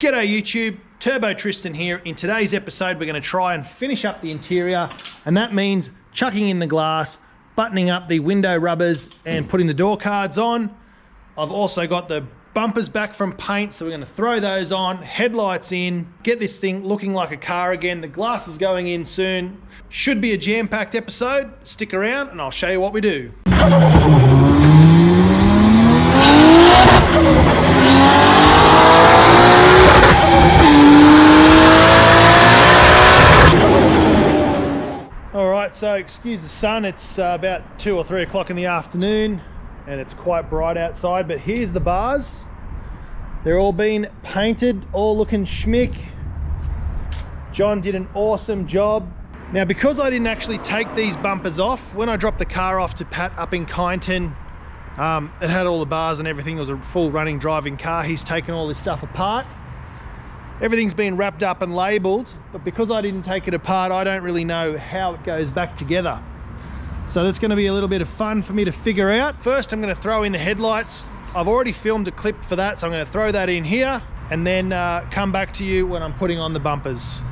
G'day YouTube, Turbo Tristan here. In today's episode we're going to try and finish up the interior, and that means chucking in the glass, buttoning up the window rubbers and putting the door cards on. I've also got the bumpers back from paint, so we're going to throw those on, headlights in, get this thing looking like a car again. The glass is going in soon. Should be a jam-packed episode. Stick around and I'll show you what we do. Alright, so excuse the sun, it's about 2 or 3 o'clock in the afternoon and it's quite bright outside, but here's the bars. They're all been painted, all looking schmick. John did an awesome job. Now, because I didn't actually take these bumpers off, when I dropped the car off to Pat up in Kyneton, it had all the bars and everything. It was a full running driving car. He's taken all this stuff apart. Everything's been wrapped up and labelled, but because I didn't take it apart, I don't really know how it goes back together. So that's going to be a little bit of fun for me to figure out. First, I'm going to throw in the headlights. I've already filmed a clip for that, so I'm going to throw that in here and then come back to you when I'm putting on the bumpers.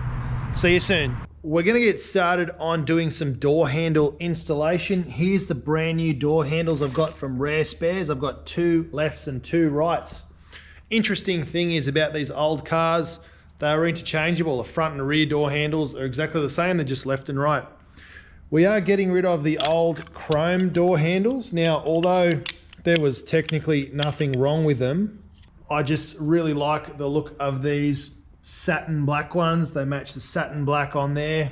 See you soon. We're going to get started on doing some door handle installation. Here's the brand new door handles I've got from Rare Spares. I've got 2 lefts and 2 rights. Interesting thing is about these old cars, they are interchangeable. The front and rear door handles are exactly the same, they're just left and right. We are getting rid of the old chrome door handles. Now, although there was technically nothing wrong with them, I just really like the look of these satin black ones. They match the satin black on there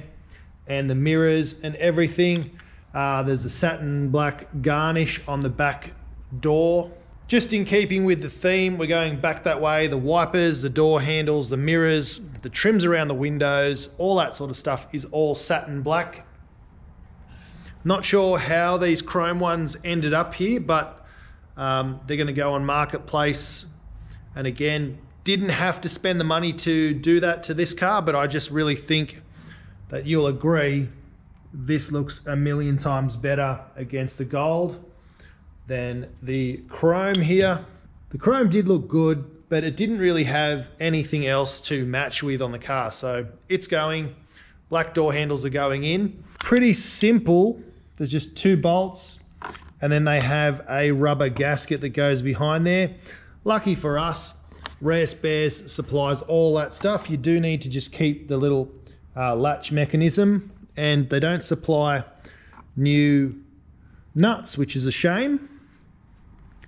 and the mirrors and everything. There's a satin black garnish on the back door. Just in keeping with the theme, we're going back that way. The wipers, the door handles, the mirrors, the trims around the windows, all that sort of stuff is all satin black. Not sure how these chrome ones ended up here, but they're going to go on Marketplace. And again, didn't have to spend the money to do that to this car, but I just really think that you'll agree this looks a million times better against the gold than the chrome here. The chrome did look good, but it didn't really have anything else to match with on the car. So it's going, black door handles are going in. Pretty simple. There's just 2 bolts and then they have a rubber gasket that goes behind there. Lucky for us, Rare Spares supplies all that stuff. You do need to just keep the little latch mechanism, and they don't supply new nuts, which is a shame.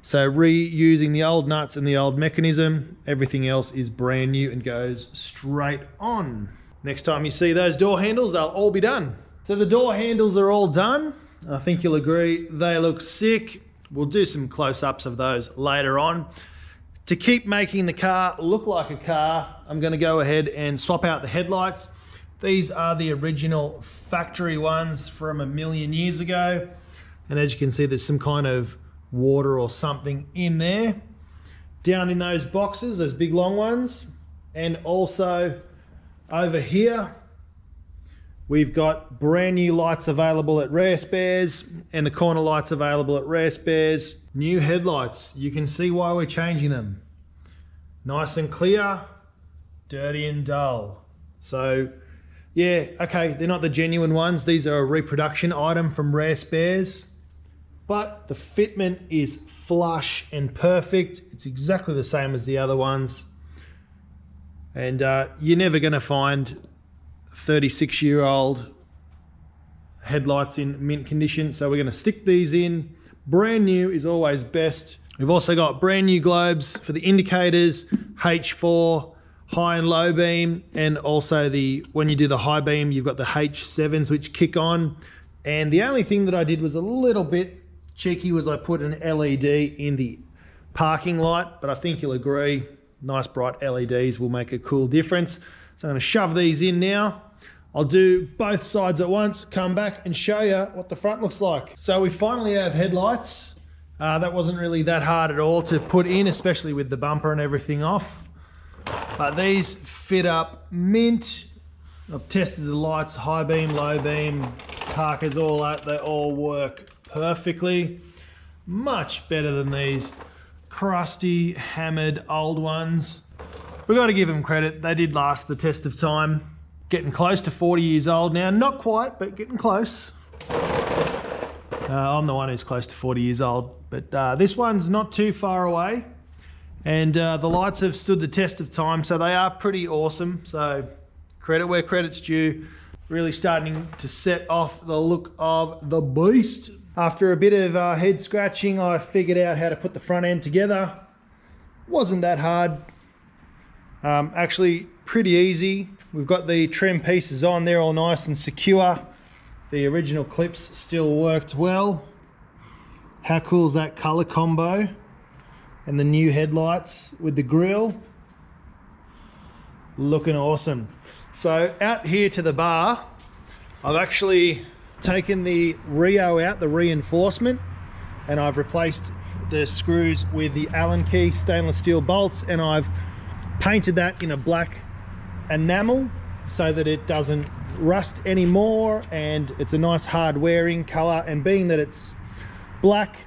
So reusing the old nuts and the old mechanism, everything else is brand new and goes straight on. Next time you see those door handles, they'll all be done. So the door handles are all done. I think you'll agree they look sick. We'll do some close-ups of those later on. To keep making the car look like a car, I'm going to go ahead and swap out the headlights. These are the original factory ones from a million years ago. And as you can see, there's some kind of water or something in there. Down in those boxes, those big long ones. And also over here, we've got brand new lights available at Rare Spares and the corner lights available at Rare Spares. New headlights, you can see why we're changing them. Nice and clear, dirty and dull. So yeah, okay, they're not the genuine ones. These are a reproduction item from Rare Spares, but the fitment is flush and perfect. It's exactly the same as the other ones. And you're never gonna find 36-year-old headlights in mint condition. So we're gonna stick these in. Brand new is always best. We've also got brand new globes for the indicators, H4, high and low beam, and also when you do the high beam, you've got the H7s which kick on. And the only thing that I did was a little bit cheeky was I put an LED in the parking light, but I think you'll agree, nice bright LEDs will make a cool difference. So I'm gonna shove these in now. I'll do both sides at once, come back and show you what the front looks like. So we finally have headlights. That wasn't really that hard at all to put in, especially with the bumper and everything off. But these fit up mint. I've tested the lights, high beam, low beam, Parkers, all that, they all work perfectly. Much better than these crusty, hammered old ones. we've got to give them credit. They did last the test of time. Getting close to 40 years old now. Not quite, but getting close. I'm the one who's close to 40 years old, but this one's not too far away. And the lights have stood the test of time, so they are pretty awesome. So credit where credit's due. Really starting to set off the look of the beast. After a bit of head scratching, I figured out how to put the front end together. Wasn't that hard. Actually pretty easy. We've got the trim pieces on, they're all nice and secure. The original clips still worked well. How cool is that color combo? And the new headlights with the grille. Looking awesome. So out here to the bar, I've actually taken the Rio out, the reinforcement, and I've replaced the screws with the Allen key stainless steel bolts, and I've painted that in a black enamel so that it doesn't rust anymore, and it's a nice hard wearing color, and being that it's black,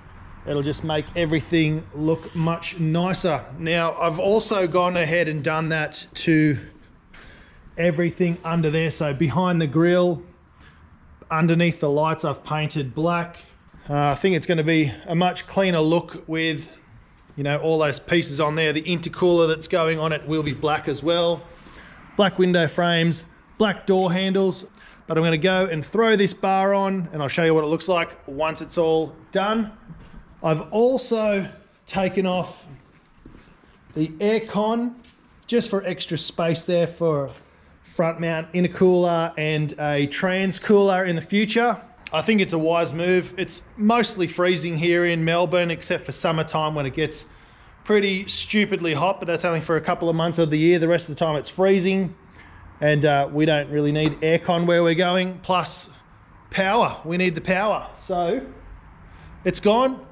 it'll just make everything look much nicer. Now I've also gone ahead and done that to everything under there. So behind the grille, underneath the lights, I've painted black. I think it's going to be a much cleaner look with, you know, all those pieces on there. The intercooler that's going on it will be black as well. Black window frames, black door handles. But I'm going to go and throw this bar on, and I'll show you what it looks like once it's all done. I've also taken off the aircon just for extra space there for front mount intercooler and a trans cooler in the future. I think it's a wise move. It's mostly freezing here in Melbourne, except for summertime when it gets pretty stupidly hot, but that's only for a couple of months of the year. The rest of the time it's freezing, and we don't really need aircon where we're going. Plus power, we need the power. So it's gone.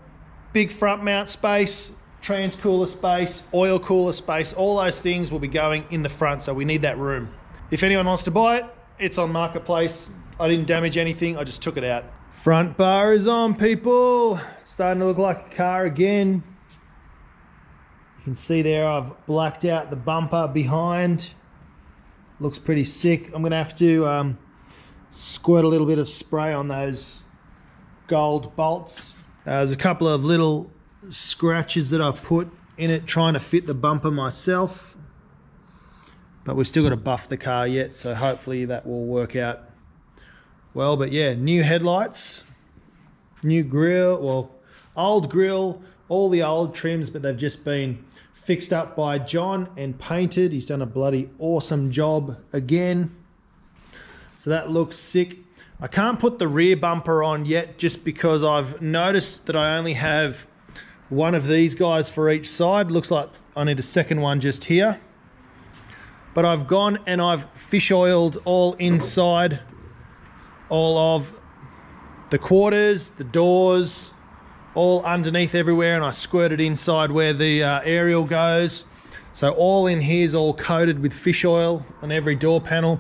Big front mount space, trans cooler space, oil cooler space, all those things will be going in the front, so we need that room. If anyone wants to buy it, it's on Marketplace. I didn't damage anything, I just took it out. Front bar is on, people. Starting to look like a car again. You can see there I've blacked out the bumper behind. Looks pretty sick. I'm gonna have to squirt a little bit of spray on those gold bolts. There's a couple of little scratches that I've put in it trying to fit the bumper myself. But we've still got to buff the car yet, so hopefully that will work out well. But yeah, new headlights, new grille, well, old grille, all the old trims, but they've just been fixed up by John and painted. He's done a bloody awesome job again. So that looks sick. I can't put the rear bumper on yet just because I've noticed that I only have one of these guys for each side. Looks like I need a second one just here. But I've gone and I've fish oiled all inside, all of the quarters, the doors, all underneath everywhere, and I squirted inside where the aerial goes. So all in here is all coated with fish oil on every door panel.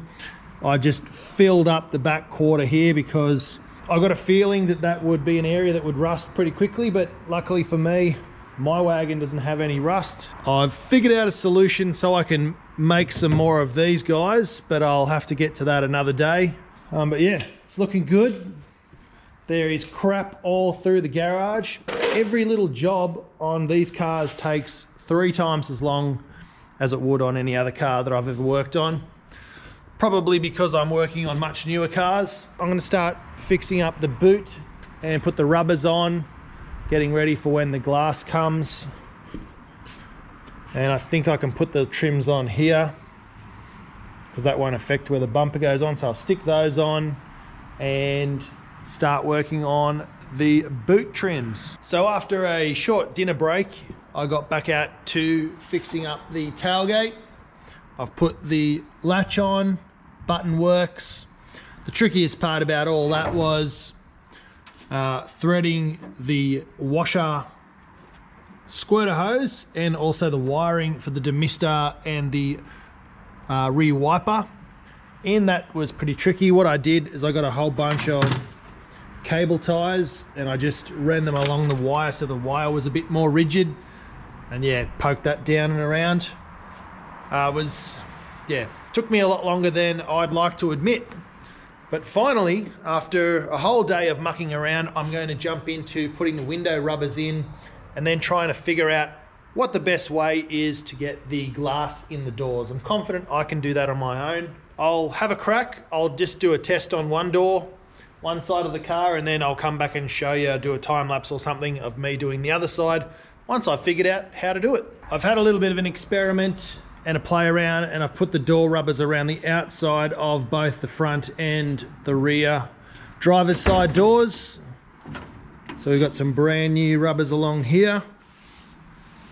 I just filled up the back quarter here because I got a feeling that that would be an area that would rust pretty quickly, but luckily for me, my wagon doesn't have any rust. I've figured out a solution so I can make some more of these guys, but I'll have to get to that another day. But yeah, it's looking good. There is crap all through the garage. Every little job on these cars takes 3 times as long as it would on any other car that I've ever worked on. Probably because I'm working on much newer cars. I'm going to start fixing up the boot and put the rubbers on, getting ready for when the glass comes. And I think I can put the trims on here because that won't affect where the bumper goes on. So I'll stick those on and start working on the boot trims. So after a short dinner break, I got back out to fixing up the tailgate. I've put the latch on, button works. The trickiest part about all that was threading the washer squirter hose and also the wiring for the demister and the rear wiper. And that was pretty tricky. What I did is I got a whole bunch of cable ties and I just ran them along the wire so the wire was a bit more rigid, and yeah, poked that down and around. took me a lot longer than I'd like to admit. But finally, after a whole day of mucking around, I'm going to jump into putting the window rubbers in and then trying to figure out what the best way is to get the glass in the doors. I'm confident I can do that on my own. I'll have a crack. I'll just do a test on one door, one side of the car, and then I'll come back and show you, do a time lapse or something of me doing the other side once I've figured out how to do it. I've had a little bit of an experiment and a play around, and I've put the door rubbers around the outside of both the front and the rear driver's side doors. So we've got some brand new rubbers along here.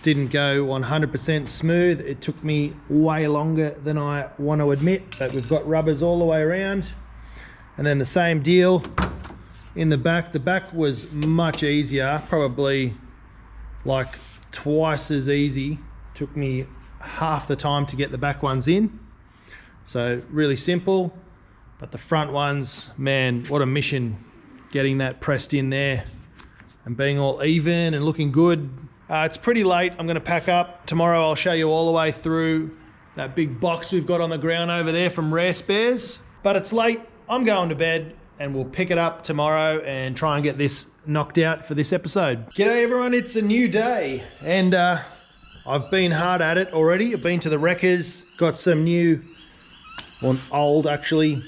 Didn't go 100% smooth. It took me way longer than I want to admit, but we've got rubbers all the way around. And then the same deal in the back. The back was much easier, probably like twice as easy. Took me half the time to get the back ones in. So really simple, but the front ones, man, what a mission getting that pressed in there and being all even and looking good. It's pretty late. I'm going to pack up. Tomorrow I'll show you all the way through that big box we've got on the ground over there from Rare Spares. But it's late. I'm going to bed and we'll pick it up tomorrow and try and get this knocked out for this episode. G'day everyone, it's a new day and I've been hard at it already. I've been to the wreckers, got some new, well, old actually,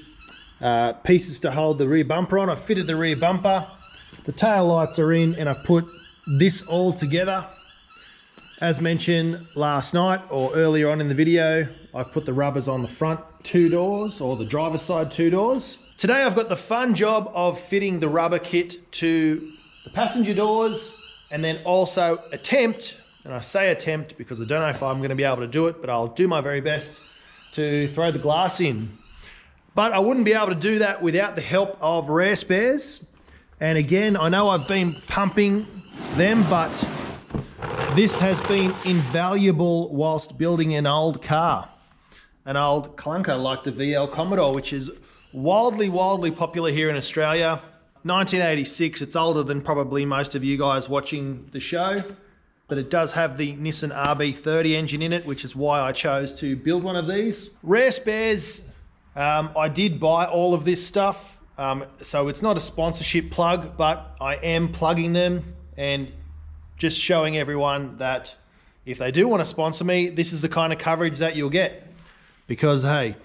pieces to hold the rear bumper on. I've fitted the rear bumper. The tail lights are in and I've put this all together. As mentioned last night or earlier on in the video, I've put the rubbers on the front two doors or the driver's side two doors. Today I've got the fun job of fitting the rubber kit to the passenger doors and then also attempt, and I say attempt because I don't know if I'm going to be able to do it, but I'll do my very best to throw the glass in. But I wouldn't be able to do that without the help of Rare Spares. And again, I know I've been pumping them, but this has been invaluable whilst building an old car. An old clunker like the VL Commodore, which is wildly popular here in Australia. 1986, it's older than probably most of you guys watching the show, but it does have the Nissan RB30 engine in it, which is why I chose to build one of these. Rare Spares, I did buy all of this stuff, so it's not a sponsorship plug, but I am plugging them and just showing everyone that if they do want to sponsor me, this is the kind of coverage that you'll get. Because hey,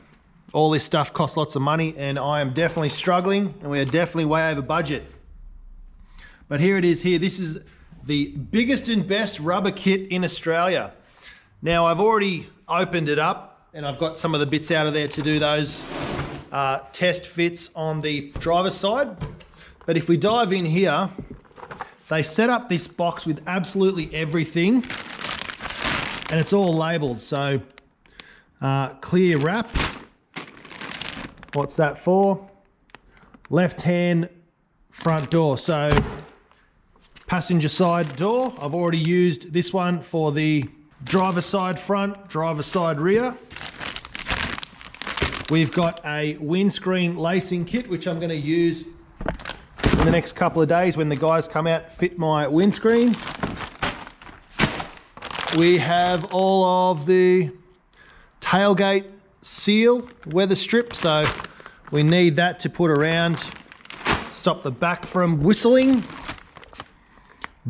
all this stuff costs lots of money and I am definitely struggling and we are definitely way over budget. But here it is here. This is the biggest and best rubber kit in Australia. Now I've already opened it up and I've got some of the bits out of there to do those test fits on the driver's side. But if we dive in here, they set up this box with absolutely everything and it's all labeled. So clear wrap, what's that for? Left hand front door. So passenger side door, I've already used this one for the driver side front, driver side rear. We've got a windscreen lacing kit, which I'm going to use in the next couple of days when the guys come out fit my windscreen. We have all of the tailgate seal weather strip, so we need that to put around, stop the back from whistling.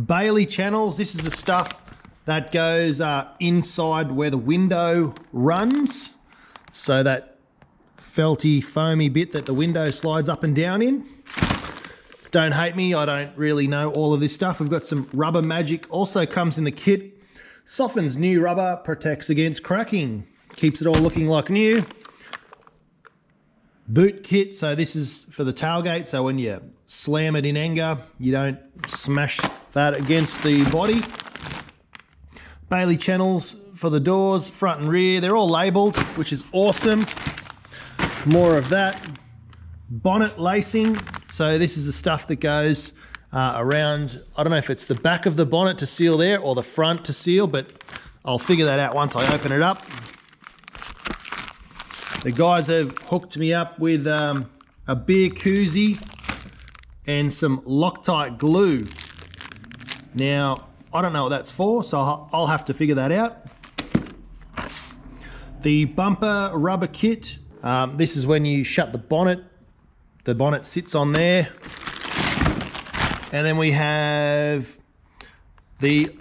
Bailey channels, this is the stuff that goes inside where the window runs, so that felty foamy bit that the window slides up and down in. Don't hate me, I don't really know all of this stuff. We've got some rubber magic, also comes in the kit. Softens new rubber, protects against cracking, keeps it all looking like new. Boot kit, so this is for the tailgate, so when you slam it in anger, you don't smash that against the body. Bailey channels for the doors, front and rear, they're all labelled, which is awesome. More of that. Bonnet lacing, so this is the stuff that goes around, I don't know if it's the back of the bonnet to seal there or the front to seal, but I'll figure that out once I open it up. The guys have hooked me up with a beer koozie and some Loctite glue. Now, I don't know what that's for, so I'll have to figure that out. The bumper rubber kit. This is when you shut the bonnet. The bonnet sits on there. And then we have the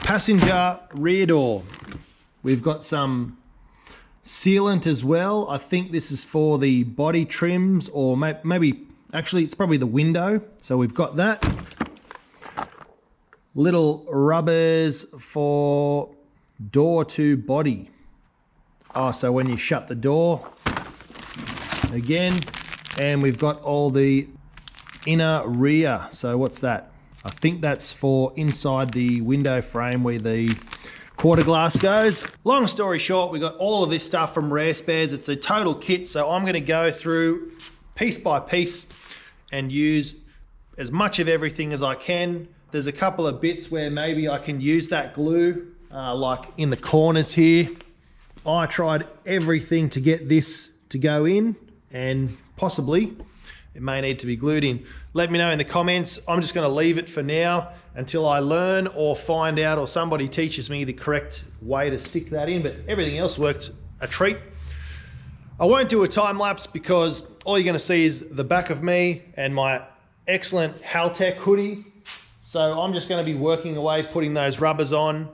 passenger rear door. We've got some sealant as well. I think this is for the body trims, or maybe, actually it's probably the window. So we've got that. Little rubbers for door to body. Oh, so when you shut the door, again, and we've got all the inner rear. So what's that? I think that's for inside the window frame where the quarter glass goes. Long story short, we got all of this stuff from Rare Spares. It's a total kit, so I'm going to go through piece by piece and use as much of everything as I can. There's a couple of bits where maybe I can use that glue, like in the corners here. I tried everything to get this to go in, and possibly it may need to be glued in. Let me know in the comments. I'm just going to leave it for now until I learn or find out, or somebody teaches me the correct way to stick that in, but everything else worked a treat. I won't do a time lapse because all you're going to see is the back of me and my excellent Haltech hoodie. So I'm just going to be working away, putting those rubbers on.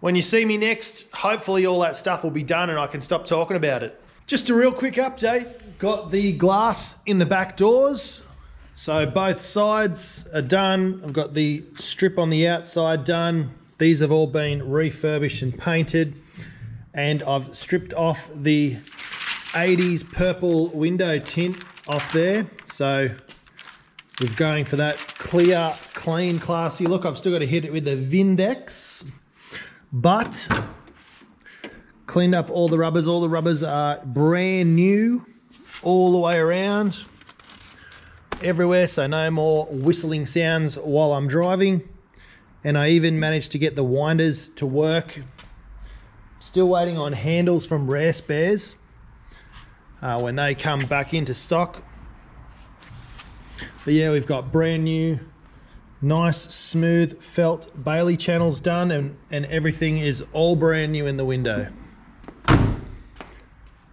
When you see me next, hopefully all that stuff will be done and I can stop talking about it. Just a real quick update. Got the glass in the back doors. So both sides are done. I've got the strip on the outside done. These have all been refurbished and painted. And I've stripped off the 80s purple window tint off there. So we're going for that clear, clean, classy look. I've still got to hit it with the Vindex, but cleaned up all the rubbers. All the rubbers are brand new all the way around, everywhere, so no more whistling sounds while I'm driving. And I even managed to get the winders to work. Still waiting on handles from Rare Spares when they come back into stock. But yeah, we've got brand new, nice, smooth felt Bailey channels done, and everything is all brand new in the window.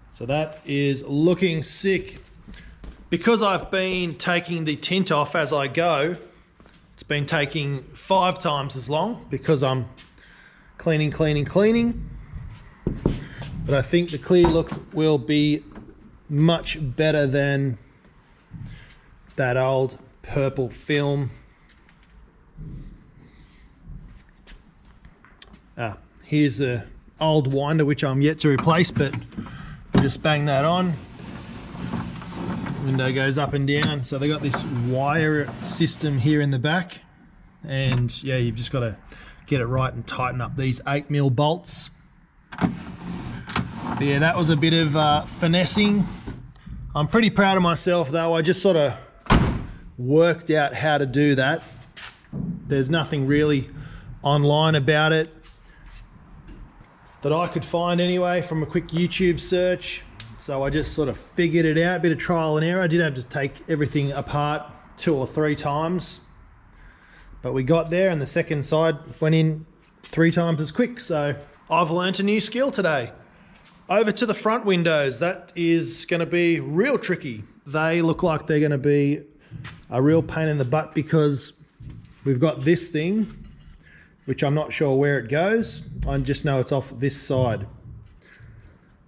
So that is looking sick. Because I've been taking the tint off as I go, it's been taking 5 times as long because I'm cleaning. But I think the clear look will be much better than that old purple film. Here's the old winder, which I'm yet to replace, but I'll just bang that on. Window goes up and down. So they got this wire system here in the back, and yeah, you've just got to get it right and tighten up these 8mm bolts. But yeah, that was a bit of finessing. I'm pretty proud of myself though. I just sort of worked out how to do that. There's nothing really online about it that I could find anyway from a quick YouTube search. So I just sort of figured it out, a bit of trial and error. I did have to take everything apart 2 or 3 times, but we got there, and the second side went in 3 times as quick. So I've learnt a new skill today. Over to the front windows. That is going to be real tricky. They look like they're going to be a real pain in the butt because we've got this thing, which I'm not sure where it goes. I just know it's off this side.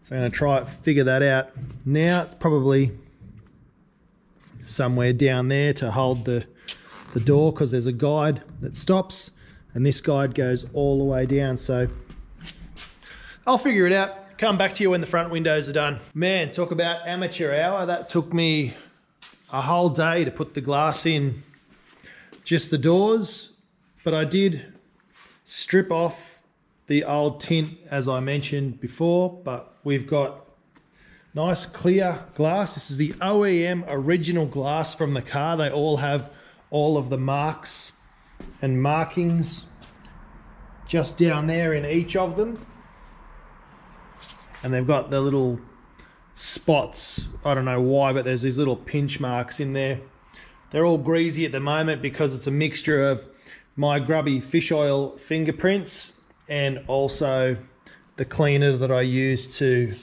So I'm going to try to figure that out. Now it's probably somewhere down there to hold the door, because there's a guide that stops and this guide goes all the way down. So I'll figure it out. Come back to you when the front windows are done. Man, talk about amateur hour. That took me a whole day to put the glass in, just the doors. But I did strip off the old tint as I mentioned before, but we've got nice clear glass. This is the OEM original glass from the car. They all have all of the marks and markings just down there in each of them. And they've got the little spots. I don't know why, but there's these little pinch marks in there. They're all greasy at the moment because it's a mixture of my grubby fish oil fingerprints and also the cleaner that I use to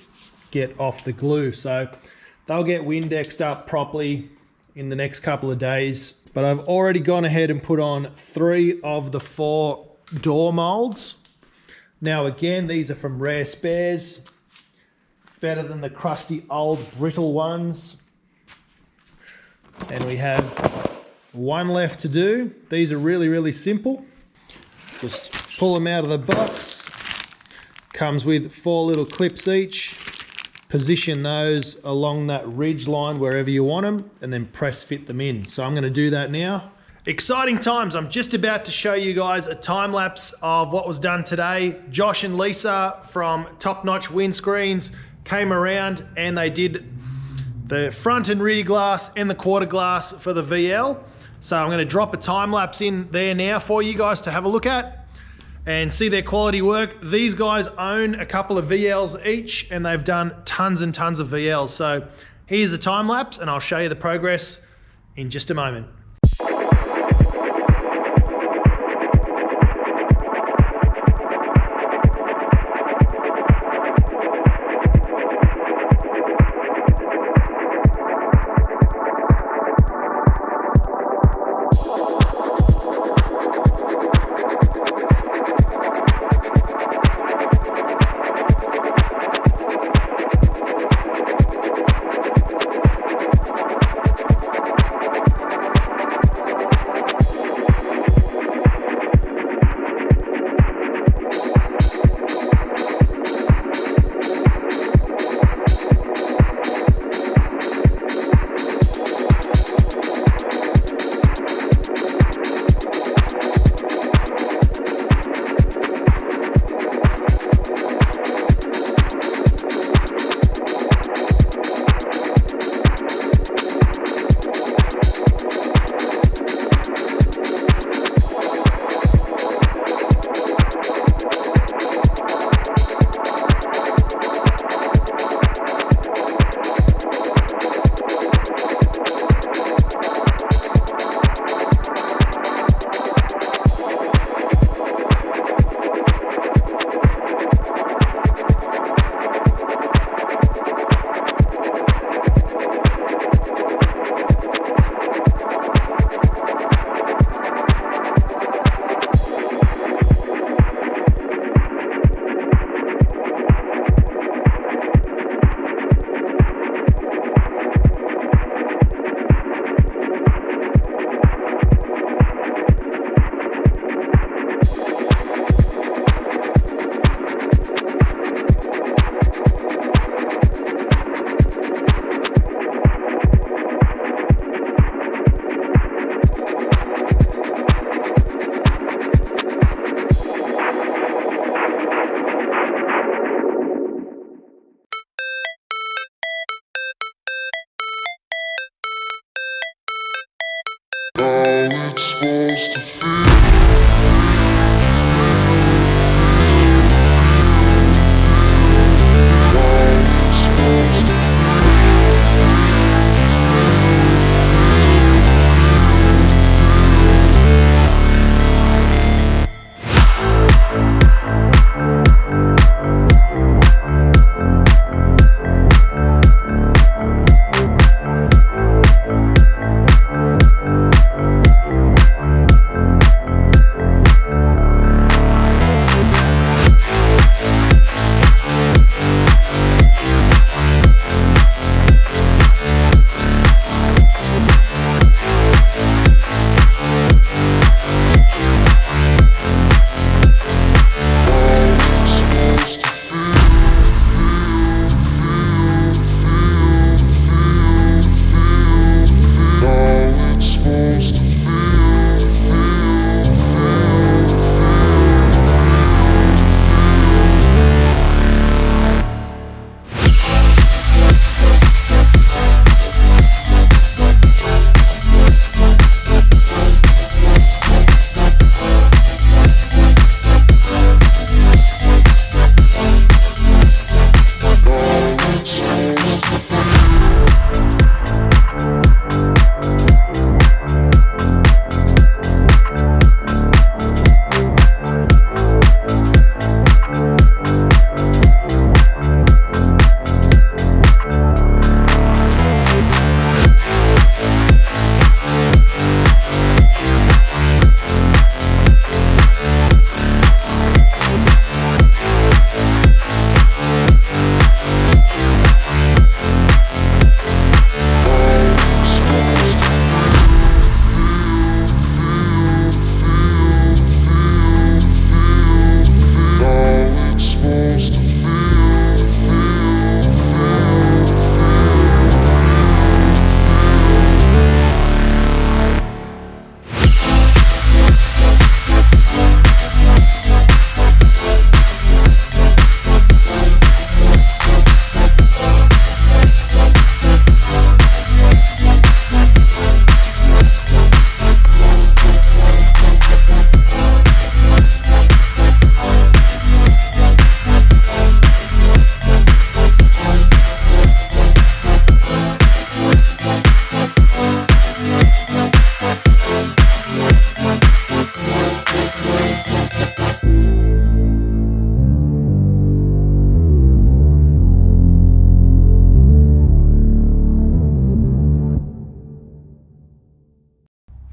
get off the glue. So they'll get Windexed up properly in the next couple of days. But I've already gone ahead and put on 3 of the 4 door molds. Now again, these are from Rare Spares. Better than the crusty old brittle ones. And we have 1 left to do. These are really, really simple. Just pull them out of the box. Comes with 4 little clips each. Position those along that ridge line wherever you want them, and then press fit them in. So I'm going to do that now. Exciting times. I'm just about to show you guys a time lapse of what was done today. Josh and Lisa from Top Notch Windscreens came around and they did the front and rear glass and the quarter glass for the VL. So I'm going to drop a time lapse in there now for you guys to have a look at and see their quality work. These guys own a couple of VLs each and they've done tons and tons of VLs. So here's the time lapse and I'll show you the progress in just a moment.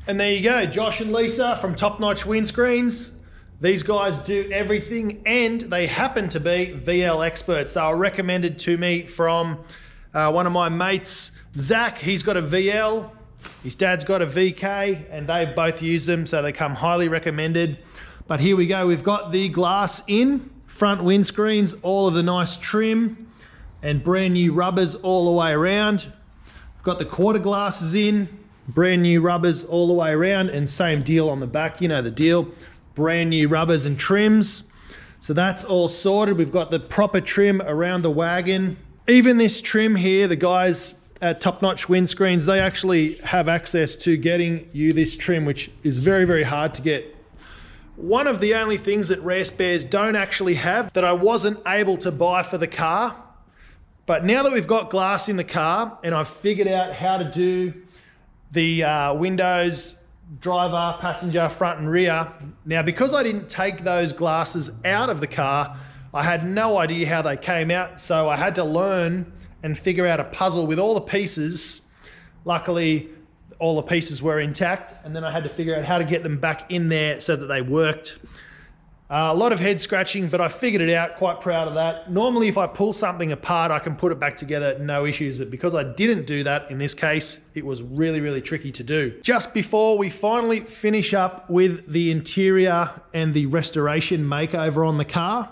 And there you go, Josh and Lisa from Top Notch Windscreens. These guys do everything, and they happen to be VL experts. They were recommended to me from one of my mates, Zach. He's got a VL, his dad's got a VK, and they've both used them, so they come highly recommended. But here we go, we've got the glass in, front windscreens, all of the nice trim, and brand new rubbers all the way around. We've got the quarter glasses in, brand new rubbers all the way around, and same deal on the back, you know the deal. Brand new rubbers and trims. So that's all sorted. We've got the proper trim around the wagon. Even this trim here, the guys at Top Notch Windscreens, they actually have access to getting you this trim, which is very, very hard to get. One of the only things that Rare Spares don't actually have that I wasn't able to buy for the car, but now that we've got glass in the car and I've figured out how to do the windows, driver, passenger, front and rear. Now, because I didn't take those glasses out of the car, I had no idea how they came out. So I had to learn and figure out a puzzle with all the pieces. Luckily, all the pieces were intact. And then I had to figure out how to get them back in there so that they worked. A lot of head scratching, but I figured it out, quite proud of that. Normally, if I pull something apart, I can put it back together, no issues. But because I didn't do that in this case, it was really, really tricky to do. Just before we finally finish up with the interior and the restoration makeover on the car,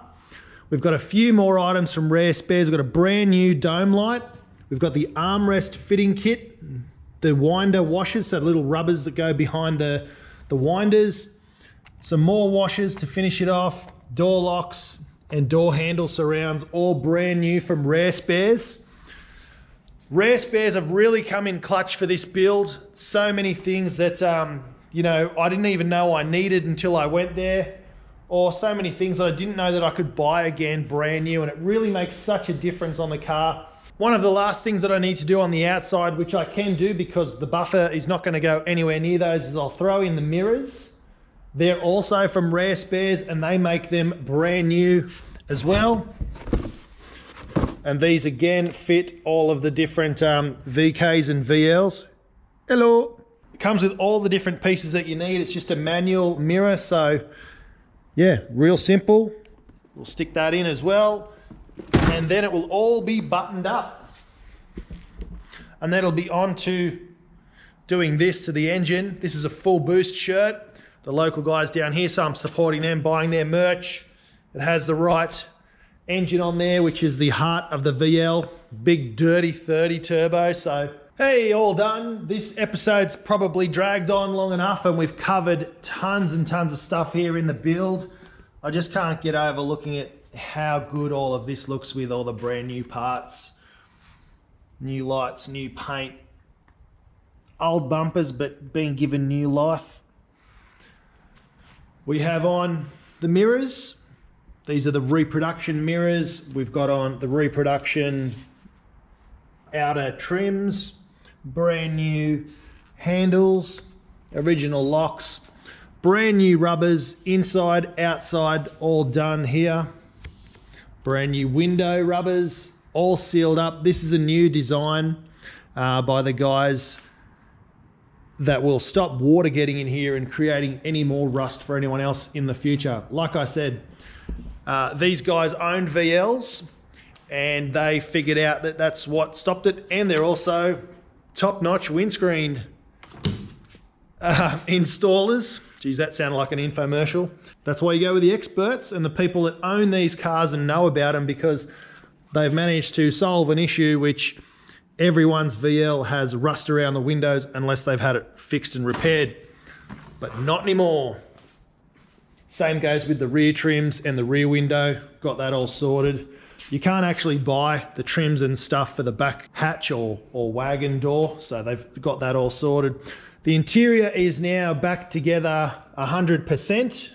we've got a few more items from Rare Spares. We've got a brand new dome light. We've got the armrest fitting kit, the winder washers, so little rubbers that go behind the winders. Some more washers to finish it off, door locks and door handle surrounds, all brand new from Rare Spares. Rare Spares have really come in clutch for this build. So many things that, you know, I didn't even know I needed until I went there, or so many things that I didn't know that I could buy again brand new, and it really makes such a difference on the car. One of the last things that I need to do on the outside, which I can do because the buffer is not going to go anywhere near those, is I'll throw in the mirrors. They're also from Rare Spares and they make them brand new as well. And these again fit all of the different VKs and VLs. Hello. It comes with all the different pieces that you need. It's just a manual mirror. So yeah, real simple. We'll stick that in as well. And then it will all be buttoned up. And that'll be on to doing this to the engine. This is a full boost shirt. The local guys down here, so I'm supporting them, buying their merch. It has the right engine on there, which is the heart of the VL, big dirty 30 turbo. So, hey, all done. This episode's probably dragged on long enough and we've covered tons and tons of stuff here in the build. I just can't get over looking at how good all of this looks with all the brand new parts, new lights, new paint, old bumpers, but being given new life. We have on the mirrors. These are the reproduction mirrors. We've got on the reproduction outer trims, brand new handles, original locks, brand new rubbers, inside, outside, all done here. Brand new window rubbers, all sealed up. This is a new design by the guys that will stop water getting in here and creating any more rust for anyone else in the future. Like I said, these guys owned VLs and they figured out that that's what stopped it. And they're also top-notch windscreen installers. Geez, that sounded like an infomercial. That's why you go with the experts and the people that own these cars and know about them, because they've managed to solve an issue which everyone's VL has rust around the windows unless they've had it fixed and repaired, but not anymore. Same goes with the rear trims and the rear window. Got that all sorted. You can't actually buy the trims and stuff for the back hatch or wagon door, so they've got that all sorted. The interior is now back together 100%.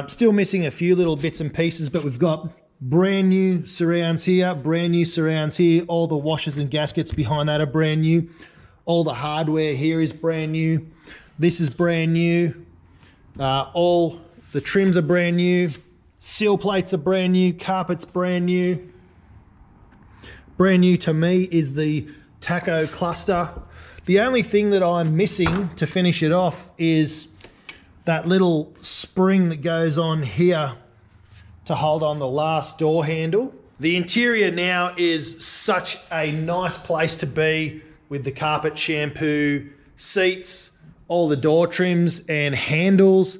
Still missing a few little bits and pieces, but we've got brand new surrounds here, brand new surrounds here. All the washers and gaskets behind that are brand new. All the hardware here is brand new. This is brand new. All the trims are brand new. Seal plates are brand new. Carpet's brand new. Brand new to me is the tacho cluster. The only thing that I'm missing to finish it off is that little spring that goes on here to hold on the last door handle. The interior now is such a nice place to be with the carpet shampoo, seats, all the door trims and handles,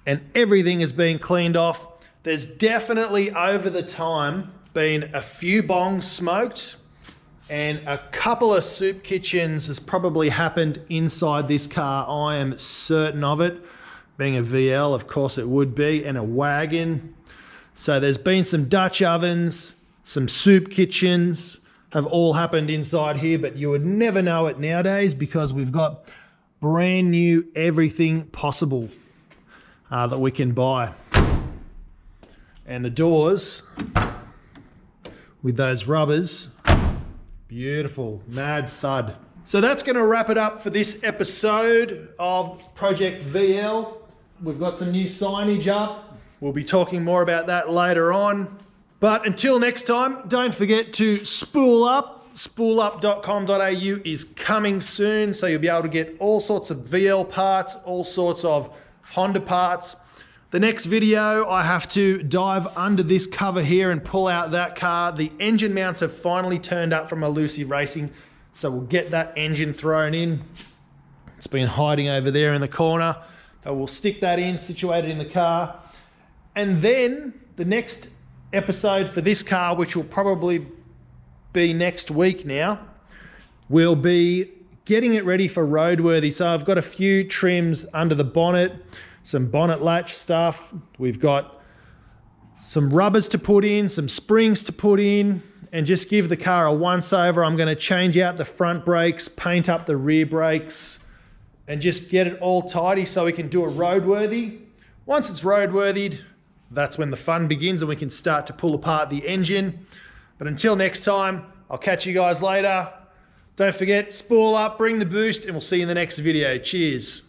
and everything has been cleaned off. There's definitely over the time been a few bongs smoked, and a couple of soup kitchens has probably happened inside this car. I am certain of it. Being a VL, of course it would be, and a Wagon. So there's been some Dutch ovens, some soup kitchens have all happened inside here, but you would never know it nowadays because we've got brand new everything possible that we can buy. And the doors with those rubbers, beautiful, mad thud. So that's going to wrap it up for this episode of Project VL. We've got some new signage up. We'll be talking more about that later on. But until next time, don't forget to spool up. Spoolup.com.au is coming soon, so you'll be able to get all sorts of VL parts, all sorts of Honda parts. The next video, I have to dive under this cover here and pull out that car. The engine mounts have finally turned up from Elusive Racing, so we'll get that engine thrown in. It's been hiding over there in the corner. We'll stick that in, situated in the car. And then the next episode for this car, which will probably be next week now, we'll be getting it ready for roadworthy. So I've got a few trims under the bonnet, some bonnet latch stuff. We've got some rubbers to put in, some springs to put in, and just give the car a once over. I'm going to change out the front brakes, paint up the rear brakes, and just get it all tidy so we can do a roadworthy. Once it's roadworthied, that's when the fun begins and we can start to pull apart the engine. But until next time, I'll catch you guys later. Don't forget, spool up, bring the boost, and we'll see you in the next video. Cheers.